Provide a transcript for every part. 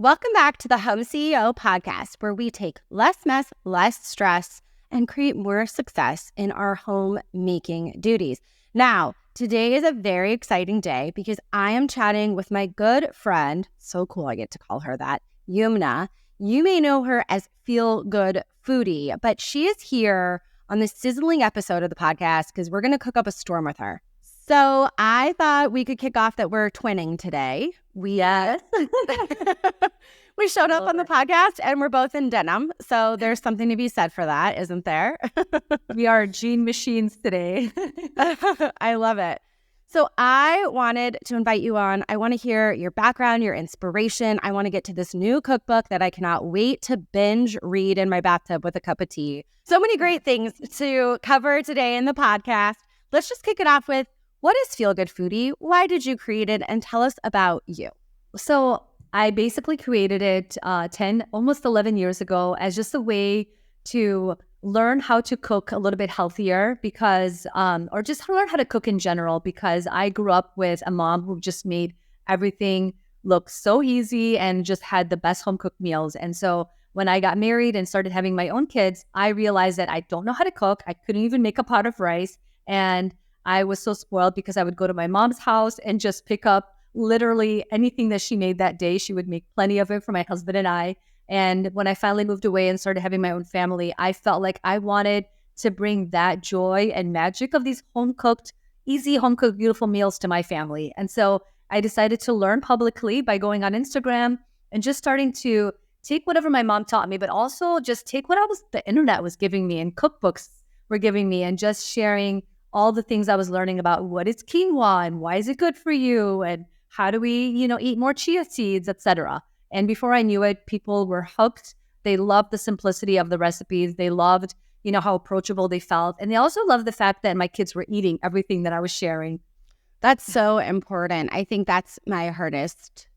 Welcome back to the Home CEO podcast, where we take less mess, less stress, and create more success in our homemaking duties. Now, today is a very exciting day because I am chatting with my good friend, so cool I get to call her that, Yumna. You may know her as Feel Good Foodie, but she is here on this sizzling episode of the podcast because we're going to cook up a storm with her. So I thought we could kick off that we're twinning today. We showed up on the podcast and we're both in denim. So there's something to be said for that, isn't there? We are gene machines today. I love it. So I wanted to invite you on. I want to hear your background, your inspiration. I want to get to this new cookbook that I cannot wait to binge read in my bathtub with a cup of tea. So many great things to cover today in the podcast. Let's just kick it off with, what is Feel Good Foodie? Why did you create it? And tell us about you. So I basically created it almost 11 years ago as just a way to learn how to cook a little bit healthier because, or just learn how to cook in general, because I grew up with a mom who just made everything look so easy and just had the best home cooked meals. And so when I got married and started having my own kids, I realized that I don't know how to cook. I couldn't even make a pot of rice. And I was so spoiled because I would go to my mom's house and just pick up literally anything that she made that day. She would make plenty of it for my husband and I. And when I finally moved away and started having my own family, I felt like I wanted to bring that joy and magic of these home-cooked, easy home-cooked, beautiful meals to my family. And so I decided to learn publicly by going on Instagram and just starting to take whatever my mom taught me, but also just take what the internet was giving me and cookbooks were giving me, and just sharing all the things I was learning about what is quinoa and why is it good for you and how do we, eat more chia seeds, etc. And before I knew it, people were hooked. They loved the simplicity of the recipes. They loved, how approachable they felt. And they also loved the fact that my kids were eating everything that I was sharing. That's so important. I think that's my hardest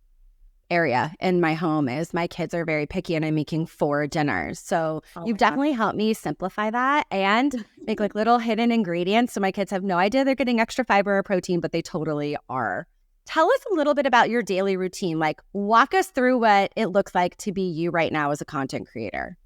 area in my home is my kids are very picky and I'm making 4 dinners. So you've definitely helped me simplify that and make like little hidden ingredients. So my kids have no idea they're getting extra fiber or protein, but they totally are. Tell us a little bit about your daily routine. Like, walk us through what it looks like to be you right now as a content creator.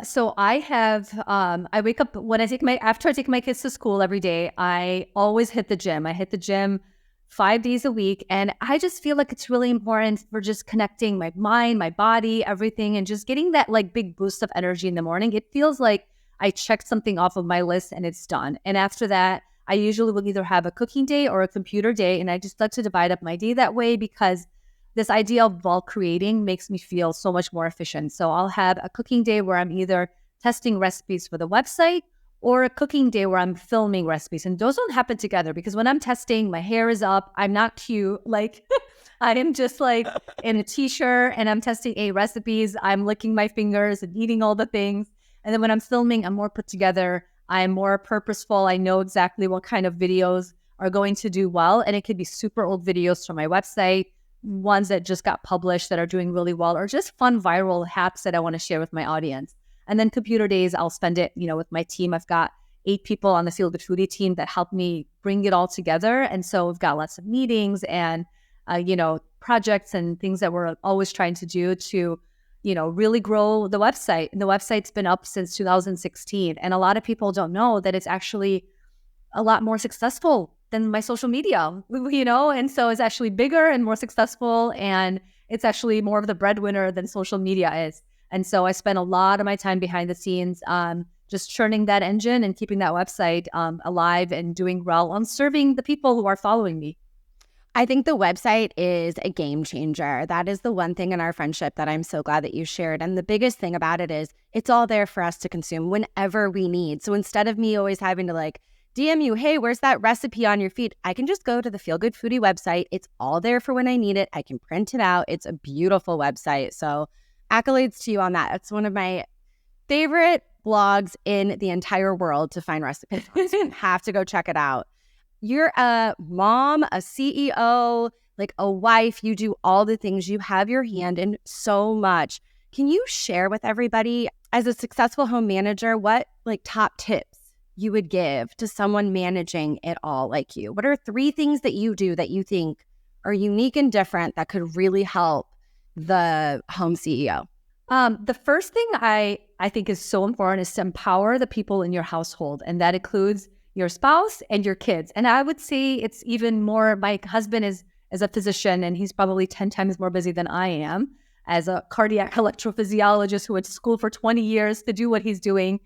So I have, I wake up after I take my kids to school every day, I always hit the gym. I hit the gym 5 days a week. And I just feel like it's really important for just connecting my mind, my body, everything, and just getting that like big boost of energy in the morning. It feels like I checked something off of my list and it's done. And after that, I usually will either have a cooking day or a computer day. And I just like to divide up my day that way because this idea of bulk creating makes me feel so much more efficient. So I'll have a cooking day where I'm either testing recipes for the website or a cooking day where I'm filming recipes. And those don't happen together because when I'm testing, my hair is up. I'm not cute. Like I am just like in a t-shirt and I'm testing 8 recipes. I'm licking my fingers and eating all the things. And then when I'm filming, I'm more put together. I'm more purposeful. I know exactly what kind of videos are going to do well. And it could be super old videos from my website, ones that just got published that are doing really well, or just fun viral hacks that I want to share with my audience. And then computer days, I'll spend it, with my team. I've got 8 people on the Feel Good Foodie team that help me bring it all together. And so we've got lots of meetings and, projects and things that we're always trying to do to, really grow the website. And the website's been up since 2016. And a lot of people don't know that it's actually a lot more successful than my social media, and so it's actually bigger and more successful. And it's actually more of the breadwinner than social media is. And so I spend a lot of my time behind the scenes, just churning that engine and keeping that website alive and doing well on serving the people who are following me. I think the website is a game changer. That is the one thing in our friendship that I'm so glad that you shared. And the biggest thing about it is it's all there for us to consume whenever we need. So instead of me always having to like DM you, hey, where's that recipe on your feed? I can just go to the Feel Good Foodie website. It's all there for when I need it. I can print it out. It's a beautiful website. So accolades to you on that. It's one of my favorite blogs in the entire world to find recipes. You have to go check it out. You're a mom, a CEO, like a wife. You do all the things. You have your hand in so much. Can you share with everybody, as a successful home manager, what like top tips you would give to someone managing it all like you? What are 3 things that you do that you think are unique and different that could really help the home CEO? The first thing I think is so important is to empower the people in your household. And that includes your spouse and your kids. And I would say it's even more, my husband is a physician, and he's probably 10 times more busy than I am as a cardiac electrophysiologist who went to school for 20 years to do what he's doing.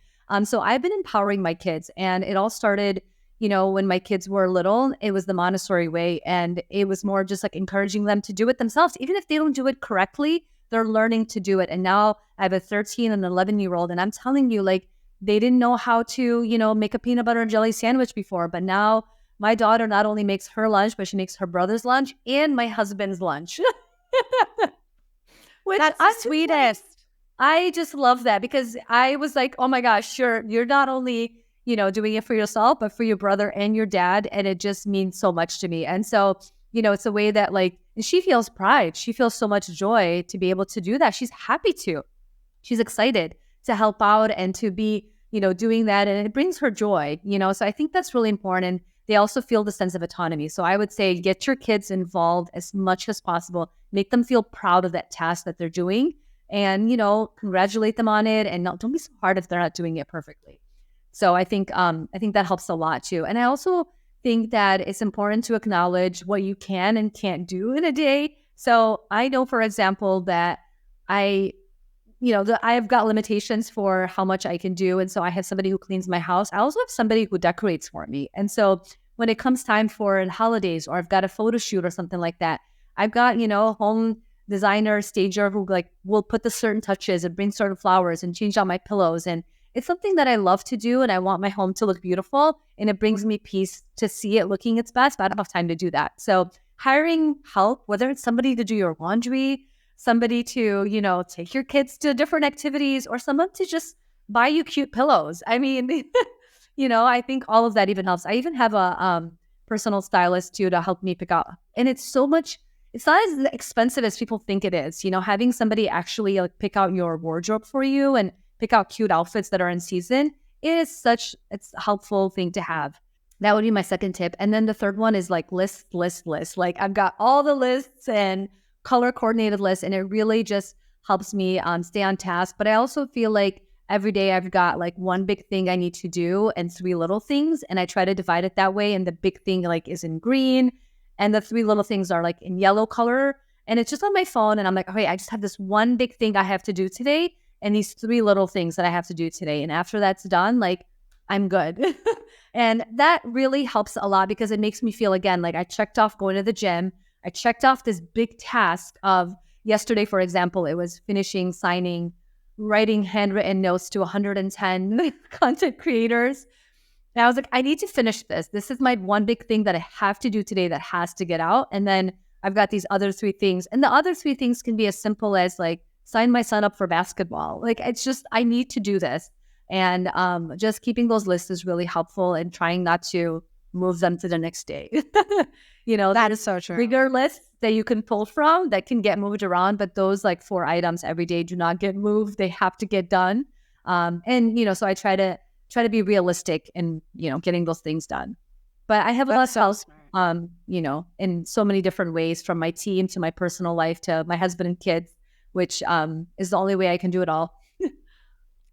So I've been empowering my kids, and it all started, when my kids were little. It was the Montessori way, and it was more just like encouraging them to do it themselves. Even if they don't do it correctly, they're learning to do it. And now I have a 13 and an 11-year-old, and I'm telling you, like, they didn't know how to, make a peanut butter and jelly sandwich before, but now my daughter not only makes her lunch, but she makes her brother's lunch and my husband's lunch. Which That's the sweetest. I just love that, because I was like, oh my gosh, you're not only, doing it for yourself, but for your brother and your dad. And it just means so much to me. And so, it's a way that, like, she feels pride. She feels so much joy to be able to do that. She's happy to. She's excited to help out and to be, doing that. And it brings her joy, So I think that's really important. And they also feel the sense of autonomy. So I would say get your kids involved as much as possible. Make them feel proud of that task that they're doing, and, congratulate them on it. And don't be so hard if they're not doing it perfectly. So I think that helps a lot too. And I also think that it's important to acknowledge what you can and can't do in a day. So I know, for example, that I have got limitations for how much I can do. And so I have somebody who cleans my house. I also have somebody who decorates for me. And so when it comes time for holidays, or I've got a photo shoot or something like that, I've got, home designer, stager who will put the certain touches and bring certain flowers and change out my pillows. And it's something that I love to do, and I want my home to look beautiful, and it brings me peace to see it looking its best, but I don't have time to do that. So hiring help, whether it's somebody to do your laundry, somebody to, take your kids to different activities, or someone to just buy you cute pillows. I mean, I think all of that even helps. I even have a personal stylist too to help me pick out. And it's not as expensive as people think it is. Having somebody actually pick out your wardrobe for you and pick out cute outfits that are in season it's a helpful thing to have. That would be my second tip. And then the third one is like list. Like, I've got all the lists and color coordinated lists, and it really just helps me stay on task. But I also feel like every day I've got like one big thing I need to do and 3 little things. And I try to divide it that way. And the big thing like is in green, and the 3 little things are like in yellow color. And it's just on my phone. And I'm like, okay, I just have this one big thing I have to do today, and these 3 little things that I have to do today. And after that's done, like, I'm good. And that really helps a lot, because it makes me feel, again, like I checked off going to the gym. I checked off this big task of yesterday, for example, it was finishing signing, writing handwritten notes to 110 content creators. And I was like, I need to finish this. This is my one big thing that I have to do today that has to get out. And then I've got these other 3 things. And the other 3 things can be as simple as like sign my son up for basketball. Like, it's just, I need to do this. And just keeping those lists is really helpful, and trying not to move them to the next day. That is so true. Bigger lists that you can pull from that can get moved around, but those like 4 items every day do not get moved. They have to get done. So I try to be realistic in, getting those things done. But I have a lot of help, in so many different ways, from my team to my personal life to my husband and kids, which is the only way I can do it all.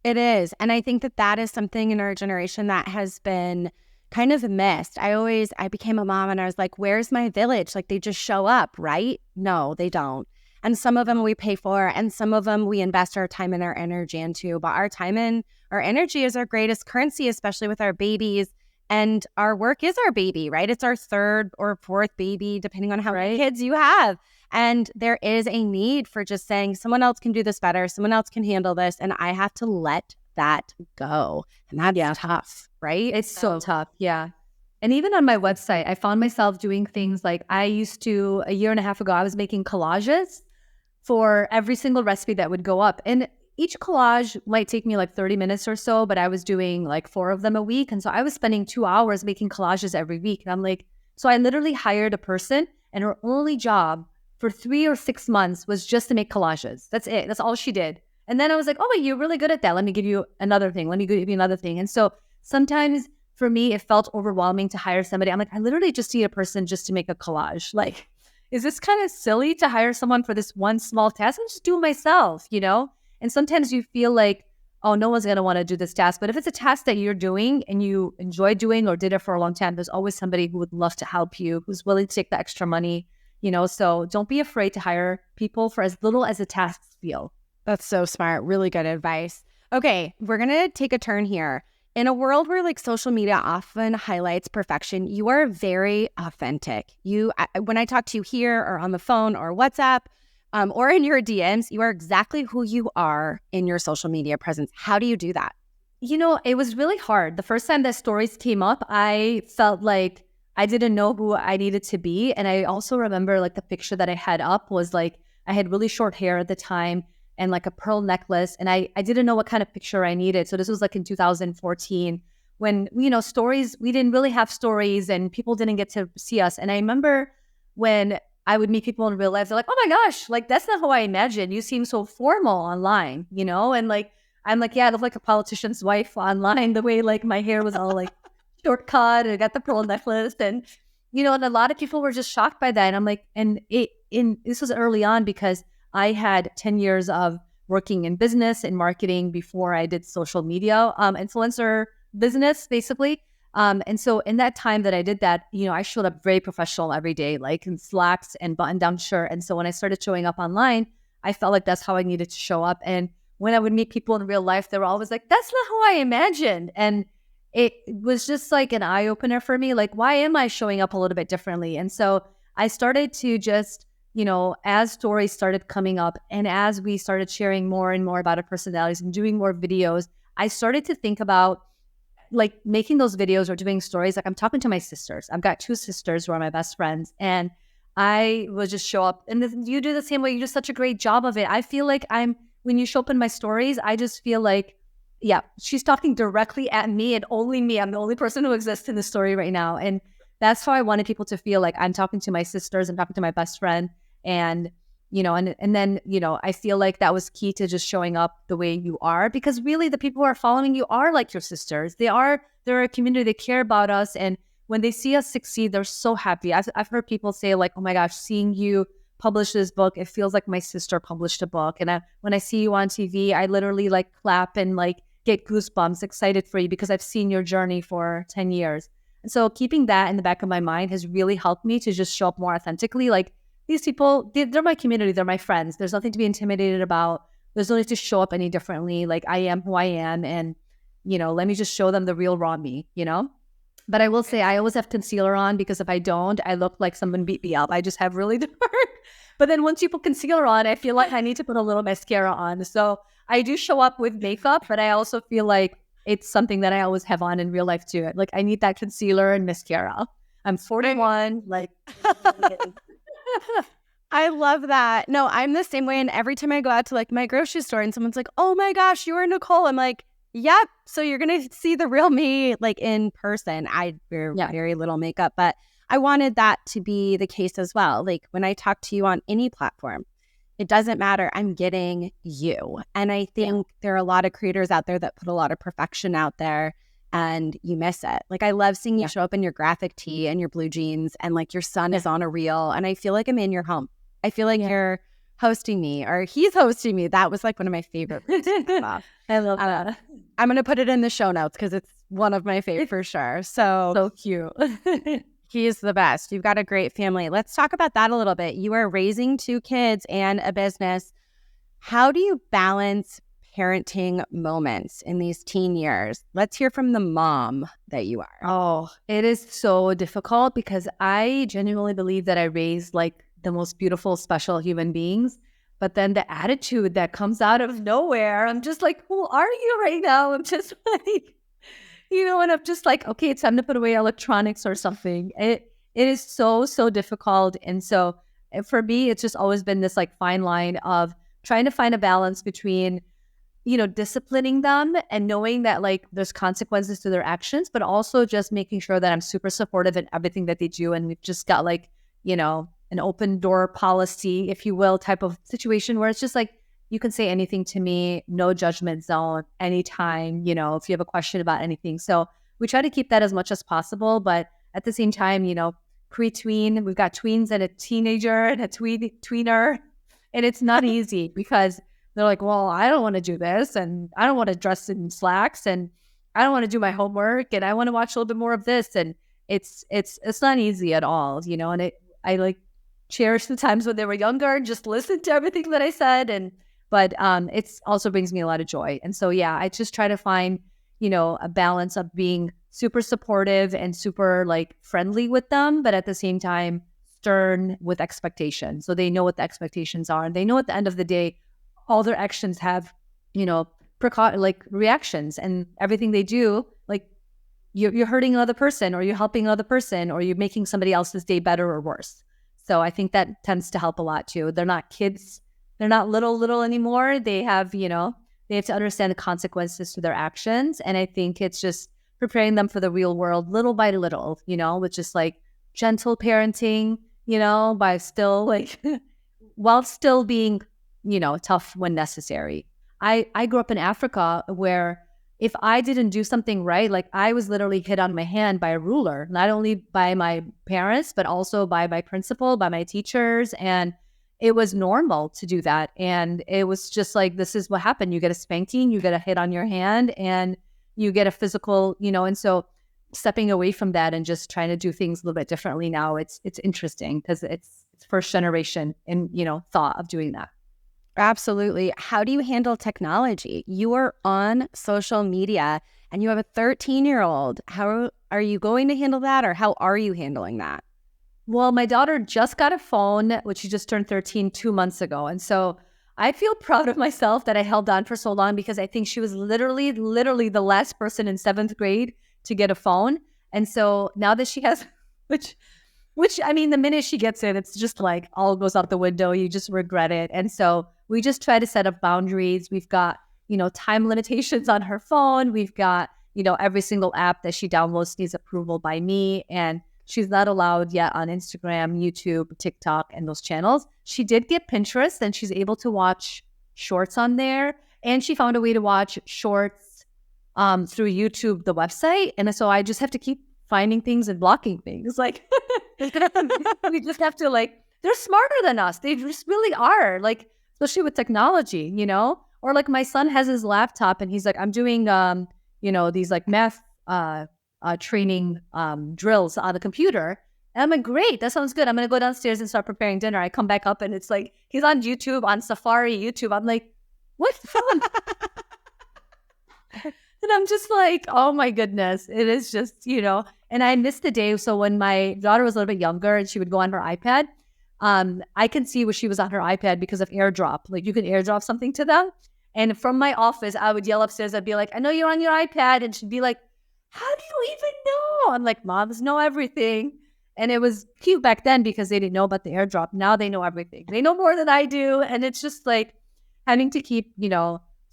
It is. And I think that is something in our generation that has been kind of missed. I became a mom, and I was like, where's my village? Like, they just show up, right? No, they don't. And some of them we pay for, and some of them we invest our time and our energy into. But our time and our energy is our greatest currency, especially with our babies. And our work is our baby, right? It's our 3rd or 4th baby, depending on how many kids you have. And there is a need for just saying, someone else can do this better. Someone else can handle this. And I have to let that go. And that's tough, right? It's so tough. Yeah. And even on my website, I found myself doing things like I used to, a year and a half ago, I was making collages for every single recipe that would go up. And each collage might take me like 30 minutes or so, but I was doing like 4 of them a week. And so I was spending 2 hours making collages every week. And I'm like, so I literally hired a person, and her only job for 3 or 6 months was just to make collages. That's it. That's all she did. And then I was like, oh, wait, you're really good at that. Let me give you another thing. Let me give you another thing. And so sometimes for me, it felt overwhelming to hire somebody. I'm like, I literally just need a person just to make a collage. Like, is this kind of silly to hire someone for this one small task? I'll just do it myself, you know? And sometimes you feel like, oh, no one's going to want to do this task. But if it's a task that you're doing and you enjoy doing or did it for a long time, there's always somebody who would love to help you, who's willing to take the extra money, you know? So don't be afraid to hire people for as little as the tasks feel. That's so smart. Really good advice. Okay, we're going to take a turn here. In a world where like social media often highlights perfection, you are very authentic. When I talk to you here or on the phone or WhatsApp or in your DMs, you are exactly who you are in your social media presence. How do you do that? You know, it was really hard. The first time that stories came up, I felt like I didn't know who I needed to be. And I also remember like the picture that I had up was like, I had really short hair at the time and like a pearl necklace. And I didn't know what kind of picture I needed. So this was like in 2014 when, you know, stories, we didn't really have stories and people didn't get to see us. And I remember when I would meet people in real life, they're like, oh my gosh, like that's not how I imagined. You seem so formal online, you know? And like, I'm like, yeah, I look like a politician's wife online, the way like my hair was all like shortcut and I got the pearl necklace. And, you know, and a lot of people were just shocked by that. And I'm like, this was early on because I had 10 years of working in business and marketing before I did social media, influencer business, basically. And so in that time that I did that, you know, I showed up very professional every day, like in slacks and button-down shirt. And so when I started showing up online, I felt like that's how I needed to show up. And when I would meet people in real life, they were always like, that's not how I imagined. And it was just like an eye-opener for me. Like, why am I showing up a little bit differently? And so I started to just, you know, as stories started coming up and as we started sharing more and more about our personalities and doing more videos, I started to think about like making those videos or doing stories. Like I'm talking to my sisters. I've got 2 sisters who are my best friends. And I will just show up and you do the same way. You do such a great job of it. I feel like when you show up in my stories, I just feel like, yeah, she's talking directly at me and only me. I'm the only person who exists in the story right now. And that's how I wanted people to feel like I'm talking to my sisters, I'm talking to my best friend. And, you know, and then, you know, I feel like that was key to just showing up the way you are, because really the people who are following you are like your sisters. They're a community, they care about us. And when they see us succeed, they're so happy. I've heard people say like, oh my gosh, seeing you publish this book, it feels like my sister published a book. And when I see you on TV, I literally like clap and like get goosebumps, excited for you because I've seen your journey for 10 years. And so keeping that in the back of my mind has really helped me to just show up more authentically. Like, these people, they're my community. They're my friends. There's nothing to be intimidated about. There's no need to show up any differently. Like I am who I am. And, you know, let me just show them the real raw me, you know? But I will say I always have concealer on because if I don't, I look like someone beat me up. I just have really dark. But then once you put concealer on, I feel like I need to put a little mascara on. So I do show up with makeup, but I also feel like it's something that I always have on in real life too. Like I need that concealer and mascara. I'm 41, like... I love that. No, I'm the same way. And every time I go out to like my grocery store and someone's like, oh my gosh, you are Nicole. I'm like, yep. So you're going to see the real me like in person. I wear very little makeup, but I wanted that to be the case as well. Like when I talk to you on any platform, it doesn't matter. I'm getting you. And I think there are a lot of creators out there that put a lot of perfection out there. And you miss it. Like I love seeing you show up in your graphic tee and your blue jeans and like your son is on a reel and I feel like I'm in your home. I feel like you're hosting me or he's hosting me. That was like one of my favorite. I love that. I'm going to put it in the show notes because it's one of my favorite for sure. So cute. He's the best. You've got a great family. Let's talk about that a little bit. You are raising 2 kids and a business. How do you balance parenting moments in these teen years? Let's hear from the mom that you are. Oh, it is so difficult because I genuinely believe that I raised like the most beautiful, special human beings. But then the attitude that comes out of nowhere, I'm just like, who are you right now? I'm just like, you know, and I'm just like, okay, it's time to put away electronics or something. It is so, so difficult. And so for me, it's just always been this like fine line of trying to find a balance between, you know, disciplining them and knowing that like there's consequences to their actions, but also just making sure that I'm super supportive in everything that they do. And we've just got like, you know, an open door policy, if you will, type of situation where it's just like, you can say anything to me, no judgment zone, anytime, you know, if you have a question about anything. So we try to keep that as much as possible. But at the same time, you know, pre-tween. We've got tweens and a teenager and a tweener. And it's not easy because they're like, well, I don't want to do this, and I don't want to dress in slacks, and I don't want to do my homework, and I want to watch a little bit more of this. And it's not easy at all, and I like cherish the times when they were younger and just listen to everything that I said. But it's also brings me a lot of joy. And so, yeah, I just try to find, a balance of being super supportive and super like friendly with them, but at the same time, stern with expectations. So they know what the expectations are, and they know at the end of the day, all their actions have, like reactions, and everything they do, like you're hurting another person, or you're helping another person, or you're making somebody else's day better or worse. So I think that tends to help a lot too. They're not kids. They're not little anymore. They have, they have to understand the consequences to their actions. And I think it's just preparing them for the real world little by little, with just like gentle parenting, by still like, while still being, tough when necessary. I grew up in Africa where if I didn't do something right, like I was literally hit on my hand by a ruler, not only by my parents, but also by my principal, by my teachers. And it was normal to do that. And it was just like, this is what happened. You get a spanking, you get a hit on your hand, and you get a physical, and so stepping away from that and just trying to do things a little bit differently now, it's interesting because it's first generation and, thought of doing that. Absolutely. How do you handle technology? You are on social media and you have a 13-year-old. How are you going to handle that, or how are you handling that? Well, my daughter just got a phone, which she just turned 13 2 months ago. And so I feel proud of myself that I held on for so long, because I think she was literally the last person in 7th grade to get a phone. And so now that she has, which I mean, the minute she gets it, it's just like all goes out the window. You just regret it. And so we just try to set up boundaries. We've got, time limitations on her phone. We've got, every single app that she downloads needs approval by me. And she's not allowed yet on Instagram, YouTube, TikTok, and those channels. She did get Pinterest, and she's able to watch shorts on there. And she found a way to watch shorts through YouTube, the website. And so I just have to keep finding things and blocking things. Like, we just have to, like, they're smarter than us. They just really are, like, especially with technology, Or like my son has his laptop and he's like, I'm doing, these like math training drills on the computer. And I'm like, great, that sounds good. I'm going to go downstairs and start preparing dinner. I come back up and it's like, he's on YouTube, on Safari YouTube. I'm like, what? And I'm just like, oh my goodness. It is just, and I missed the day. So when my daughter was a little bit younger and she would go on her iPad, I can see when she was on her iPad because of AirDrop. Like you can AirDrop something to them. And from my office, I would yell upstairs. I'd be like, I know you're on your iPad. And she'd be like, how do you even know? I'm like, moms know everything. And it was cute back then because they didn't know about the AirDrop. Now they know everything. They know more than I do. And it's just like having to keep,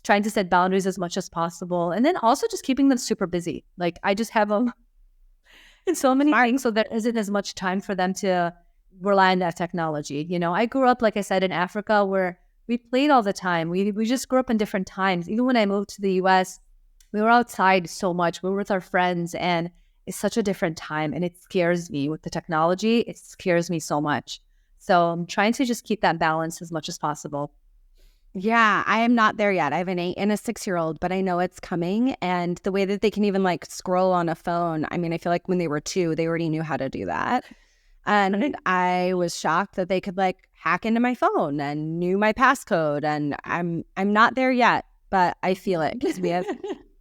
trying to set boundaries as much as possible. And then also just keeping them super busy. Like I just have them in so many things, so there isn't as much time for them to rely on that technology. I grew up, like I said, in Africa where we played all the time. We just grew up in different times. Even when I moved to the US, we were outside so much. We were with our friends, and it's such a different time. And it scares me with the technology. It scares me so much. So I'm trying to just keep that balance as much as possible. Yeah, I am not there yet. I have an 8 and a 6-year-old, but I know it's coming. And the way that they can even like scroll on a phone, I mean, I feel like when they were 2, they already knew how to do that. And I was shocked that they could like hack into my phone and knew my passcode. And I'm not there yet, but I feel it because we have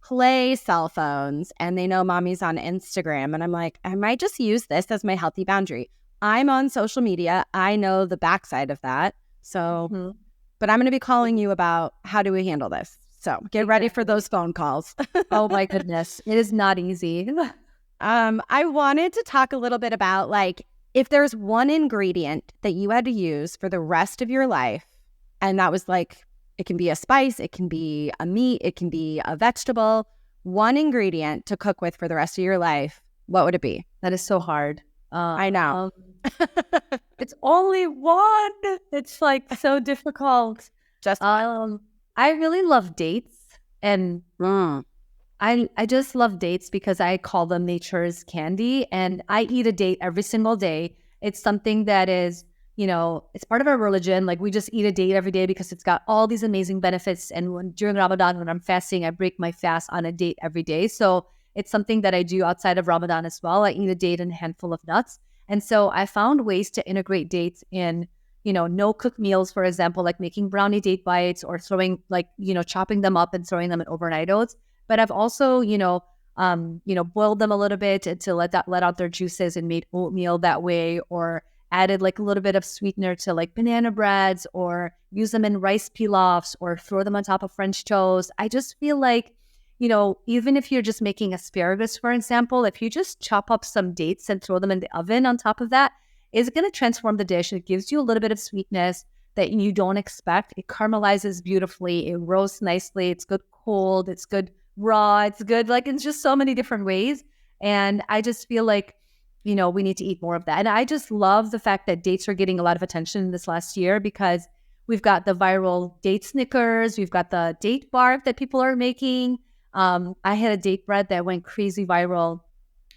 play cell phones and they know mommy's on Instagram. And I'm like, I might just use this as my healthy boundary. I'm on social media. I know the backside of that. So, but I'm going to be calling you about how do we handle this. So get ready for those phone calls. Oh my goodness. It is not easy. I wanted to talk a little bit about like, if there's one ingredient that you had to use for the rest of your life, and that was like, it can be a spice, it can be a meat, it can be a vegetable, one ingredient to cook with for the rest of your life, what would it be? That is so hard. I know. It's only one. It's like so difficult. Just I really love dates, and I just love dates because I call them nature's candy, and I eat a date every single day. It's something that is, it's part of our religion. Like we just eat a date every day because it's got all these amazing benefits. And during Ramadan, when I'm fasting, I break my fast on a date every day. So it's something that I do outside of Ramadan as well. I eat a date and a handful of nuts. And so I found ways to integrate dates in, no cook meals, for example, like making brownie date bites or throwing chopping them up and throwing them in overnight oats. But I've also, boiled them a little bit to let out their juices and made oatmeal that way, or added like a little bit of sweetener to like banana breads, or use them in rice pilafs, or throw them on top of French toast. I just feel like, even if you're just making asparagus, for example, if you just chop up some dates and throw them in the oven on top of that, it's going to transform the dish. It gives you a little bit of sweetness that you don't expect. It caramelizes beautifully. It roasts nicely. It's good cold. It's good raw. It's good, like, in just so many different ways. And I just feel like, we need to eat more of that. And I just love the fact that dates are getting a lot of attention this last year, because we've got the viral date Snickers. We've got the date bark that people are making. I had a date bread that went crazy viral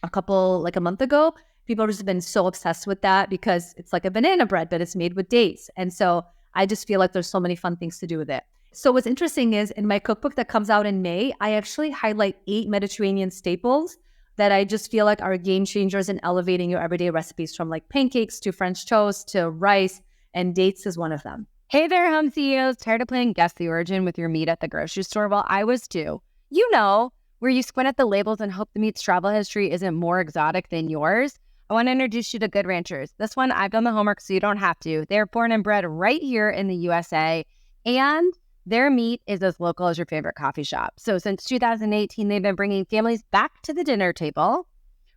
a month ago. People have just been so obsessed with that because it's like a banana bread, but it's made with dates. And so I just feel like there's so many fun things to do with it. So what's interesting is in my cookbook that comes out in May, I actually highlight 8 Mediterranean staples that I just feel like are game changers in elevating your everyday recipes, from like pancakes to French toast to rice, and dates is one of them. Hey there, home CEOs. Tired of playing guess the origin with your meat at the grocery store? Well, I was too. Where you squint at the labels and hope the meat's travel history isn't more exotic than yours. I want to introduce you to Good Ranchers. This one, I've done the homework so you don't have to. They're born and bred right here in the USA, and their meat is as local as your favorite coffee shop. So since 2018, they've been bringing families back to the dinner table,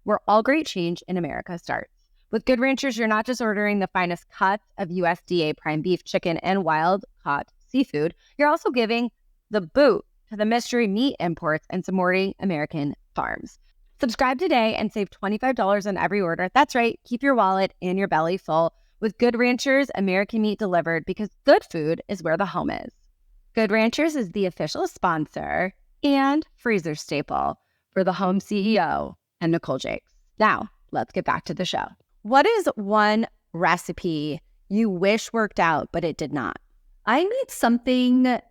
where all great change in America starts. With Good Ranchers, you're not just ordering the finest cuts of USDA prime beef, chicken, and wild-caught seafood. You're also giving the boot to the mystery meat imports and supporting American farms. Subscribe today and save $25 on every order. That's right. Keep your wallet and your belly full with Good Ranchers American meat delivered, because good food is where the home is. Good Ranchers is the official sponsor and freezer staple for the home CEO and Nicole Jakes. Now, let's get back to the show. What is one recipe you wish worked out, but it did not? I made something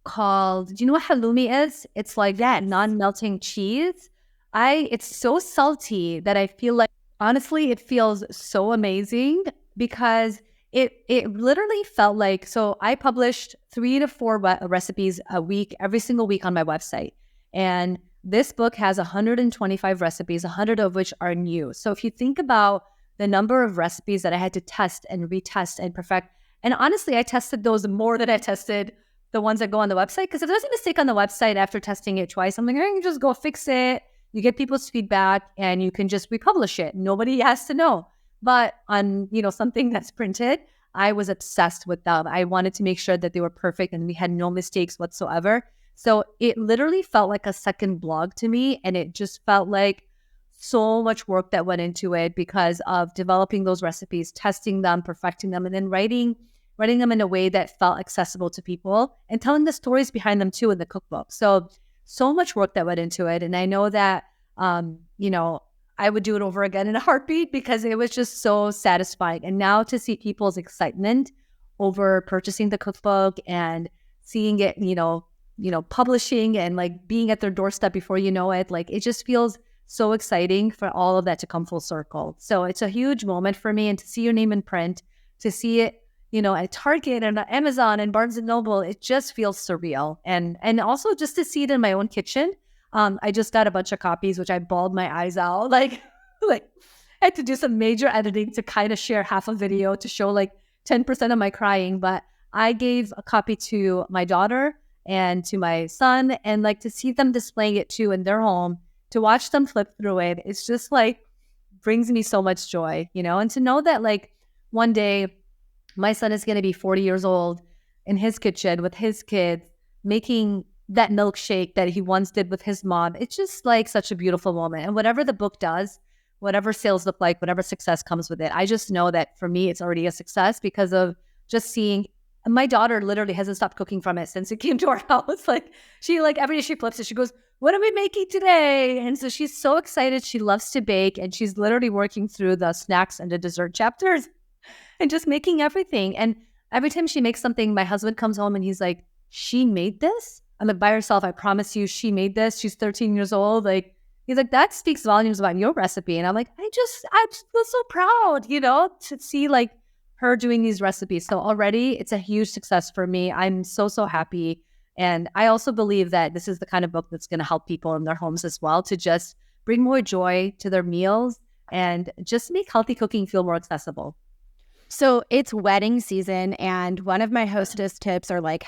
called, do you know what halloumi is? It's like that non-melting cheese. It's so salty that I feel like, honestly, it feels so amazing, because it literally felt like, so I published 3 to 4 recipes a week, every single week on my website. And this book has 125 recipes, 100 of which are new. So if you think about the number of recipes that I had to test and retest and perfect, and honestly, I tested those more than I tested the ones that go on the website, because if there's a mistake on the website after testing it twice, I'm like, I can just go fix it. You get people's feedback and you can just republish it. Nobody has to know. But on, something that's printed, I was obsessed with them. I wanted to make sure that they were perfect and we had no mistakes whatsoever. So it literally felt like a second blog to me. And it just felt like so much work that went into it because of developing those recipes, testing them, perfecting them, and then writing them in a way that felt accessible to people and telling the stories behind them too in the cookbook. So much work that went into it. And I know that, I would do it over again in a heartbeat, because it was just so satisfying. And now to see people's excitement over purchasing the cookbook and seeing it, publishing and like being at their doorstep before you know it, like it just feels so exciting for all of that to come full circle. So it's a huge moment for me. And to see your name in print, to see it, at Target and Amazon and Barnes and Noble, it just feels surreal. And also just to see it in my own kitchen. I just got a bunch of copies, which I bawled my eyes out. Like I had to do some major editing to kind of share half a video to show like 10% of my crying. But I gave a copy to my daughter and to my son, and like to see them displaying it too in their home, to watch them flip through it. It's just like brings me so much joy, and to know that like one day my son is going to be 40 years old in his kitchen with his kids making that milkshake that he once did with his mom. It's just like such a beautiful moment. And whatever the book does, whatever sales look like, whatever success comes with it, I just know that for me, it's already a success because of just seeing. My daughter literally hasn't stopped cooking from it since it came to our house. Like she, like every day she flips it, she goes, what are we making today? And so she's so excited. She loves to bake, and she's literally working through the snacks and the dessert chapters and just making everything. And every time she makes something, my husband comes home and he's like, she made this? I'm like, by herself, I promise you, she made this. She's 13 years old. Like, he's like, that speaks volumes about your recipe. And I'm like, I just feel so proud, to see like her doing these recipes. So already it's a huge success for me. I'm so, so happy. And I also believe that this is the kind of book that's going to help people in their homes as well, to just bring more joy to their meals and just make healthy cooking feel more accessible. So it's wedding season, and one of my hostess tips, or like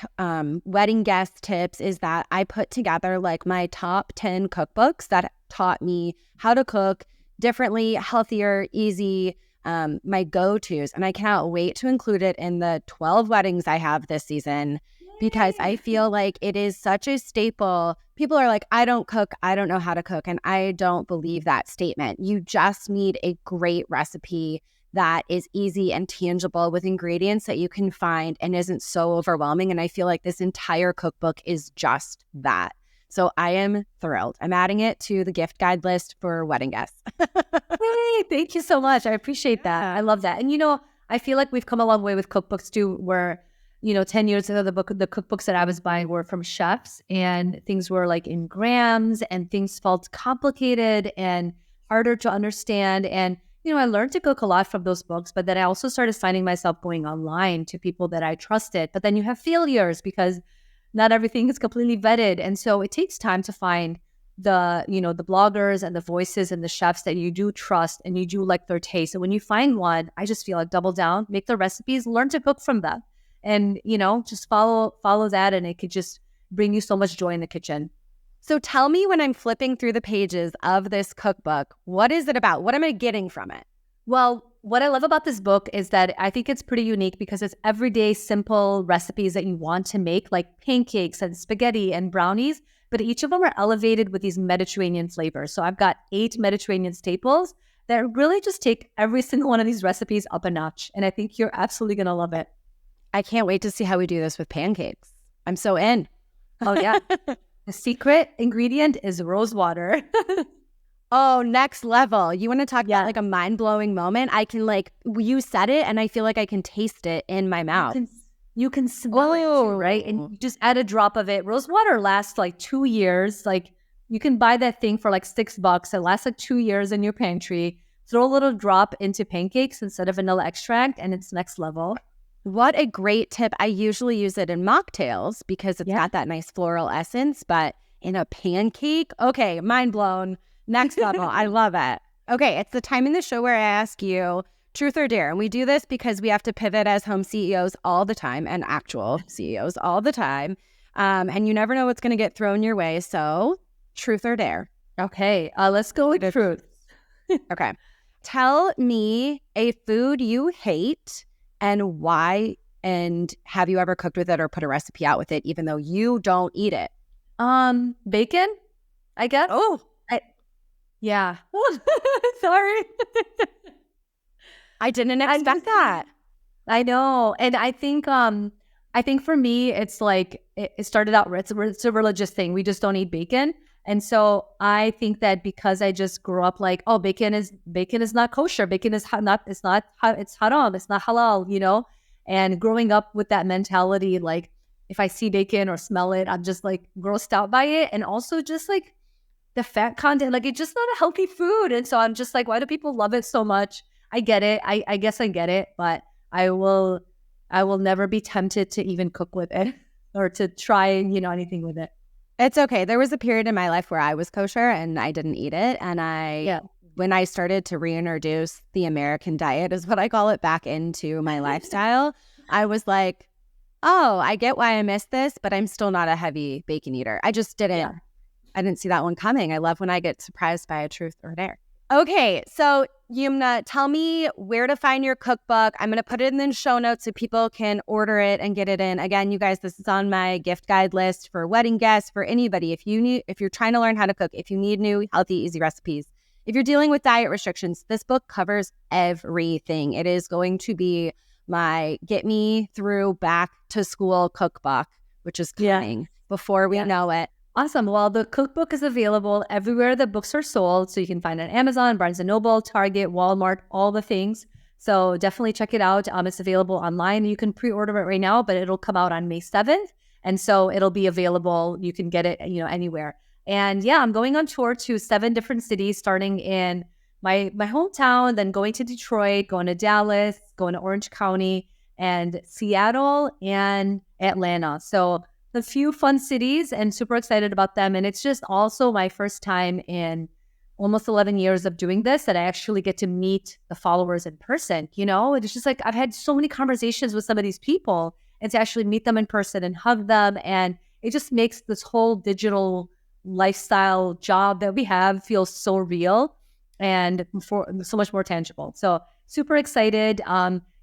wedding guest tips, is that I put together like my top 10 cookbooks that taught me how to cook differently, healthier, easy, my go-tos. And I cannot wait to include it in the 12 weddings I have this season, because I feel like it is such a staple. People are like, I don't cook, I don't know how to cook. And I don't believe that statement. You just need a great recipe that is easy and tangible with ingredients that you can find and isn't so overwhelming. And I feel like this entire cookbook is just that. So I am thrilled. I'm adding it to the gift guide list for wedding guests. Hey, thank you so much. I appreciate that. I love that. And, I feel like we've come a long way with cookbooks too, where, 10 years ago, the cookbooks that I was buying were from chefs, and things were like in grams, and things felt complicated and harder to understand. And I learned to cook a lot from those books, but then I also started finding myself going online to people that I trusted. But then you have failures because not everything is completely vetted. And so it takes time to find the bloggers and the voices and the chefs that you do trust and you do like their taste. And when you find one, I just feel like double down, make the recipes, learn to cook from them. And, just follow that, and it could just bring you so much joy in the kitchen. So tell me, when I'm flipping through the pages of this cookbook, what is it about? What am I getting from it? Well, what I love about this book is that I think it's pretty unique because it's everyday simple recipes that you want to make, like pancakes and spaghetti and brownies, but each of them are elevated with these Mediterranean flavors. So I've got 8 Mediterranean staples that really just take every single one of these recipes up a notch. And I think you're absolutely going to love it. I can't wait to see how we do this with pancakes. I'm so in. Oh, yeah. The secret ingredient is rose water. Oh, next level. You want to talk about like a mind-blowing moment? I can you said it and I feel like I can taste it in my mouth. You can smell it too, right? And you just add a drop of it. Rose water lasts like 2 years. Like you can buy that thing for like $6. It lasts like 2 years in your pantry. Throw a little drop into pancakes instead of vanilla extract, and it's next level. What a great tip. I usually use it in mocktails because it's got that nice floral essence, but in a pancake, okay, mind blown. Next level. I love it. Okay, it's the time in the show where I ask you truth or dare. And we do this because we have to pivot as home CEOs all the time, and actual CEOs all the time. And you never know what's going to get thrown your way. So truth or dare. Okay, let's go with truth. Okay. Tell me a food you hate and why, and have you ever cooked with it or put a recipe out with it, even though you don't eat it? Bacon, I guess. Oh, yeah. Sorry. I didn't expect that. I know. And I think for me, it's like, it started out, it's a religious thing. We just don't eat bacon. And so I think that because I just grew up like, oh, bacon is not kosher. Bacon is it's haram. It's not halal, And growing up with that mentality, like if I see bacon or smell it, I'm just like grossed out by it. And also just like the fat content, like it's just not a healthy food. And so I'm just like, why do people love it so much? I get it. I guess I get it, but I will never be tempted to even cook with it or to try, anything with it. It's okay. There was a period in my life where I was kosher and I didn't eat it. And when I started to reintroduce the American diet, is what I call it, back into my lifestyle, I was like, oh, I get why I missed this, but I'm still not a heavy bacon eater. I just didn't. Yeah. I didn't see that one coming. I love when I get surprised by a truth or dare. Okay, so Yumna, tell me where to find your cookbook. I'm going to put it in the show notes so people can order it and get it in. Again, you guys, this is on my gift guide list for wedding guests, for anybody. If you're trying to learn how to cook, if you need new, healthy, easy recipes, if you're dealing with diet restrictions, this book covers everything. It is going to be my get me through back to school cookbook, which is coming before we know it. Awesome. Well, the cookbook is available everywhere that books are sold. So you can find it on Amazon, Barnes& and Noble, Target, Walmart, all the things. So definitely check it out. It's available online. You can pre-order it right now, but it'll come out on May 7th. And so it'll be available. You can get it, anywhere. And yeah, I'm going on tour to 7 different cities, starting in my hometown, then going to Detroit, going to Dallas, going to Orange County, and Seattle and Atlanta. So a few fun cities and super excited about them. And it's just also my first time in almost 11 years of doing this that I actually get to meet the followers in person. It's just like I've had so many conversations with some of these people, and to actually meet them in person and hug them. And it just makes this whole digital lifestyle job that we have feel so real and so much more tangible. So super excited.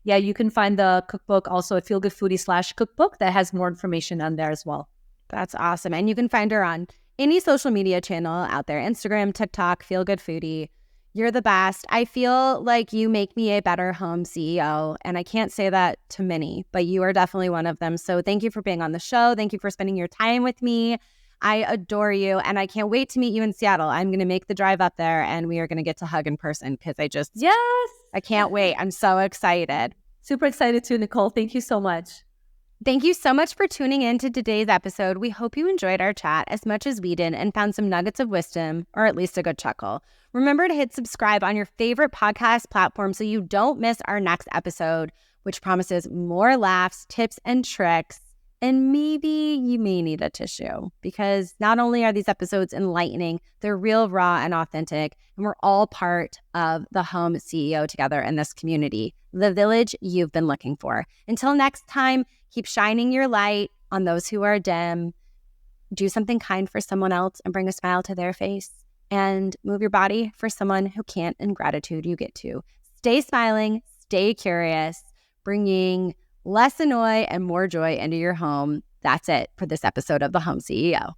Yeah, you can find the cookbook also at Feel Good Foodie /cookbook that has more information on there as well. That's awesome. And you can find her on any social media channel out there, Instagram, TikTok, Feel Good Foodie. You're the best. I feel like you make me a better home CEO, and I can't say that to many, but you are definitely one of them. So thank you for being on the show. Thank you for spending your time with me. I adore you, and I can't wait to meet you in Seattle. I'm going to make the drive up there, and we are going to get to hug in person because Yes! I can't wait. I'm so excited. Super excited too, Nicole. Thank you so much. Thank you so much for tuning in to today's episode. We hope you enjoyed our chat as much as we did and found some nuggets of wisdom, or at least a good chuckle. Remember to hit subscribe on your favorite podcast platform so you don't miss our next episode, which promises more laughs, tips, and tricks. And maybe you may need a tissue, because not only are these episodes enlightening, they're real, raw, and authentic, and we're all part of the home CEO together in this community, the village you've been looking for. Until next time, keep shining your light on those who are dim. Do something kind for someone else and bring a smile to their face. And move your body for someone who can't, in gratitude you get to. Stay smiling, stay curious, bringing less annoy and more joy into your home. That's it for this episode of The Home CEO.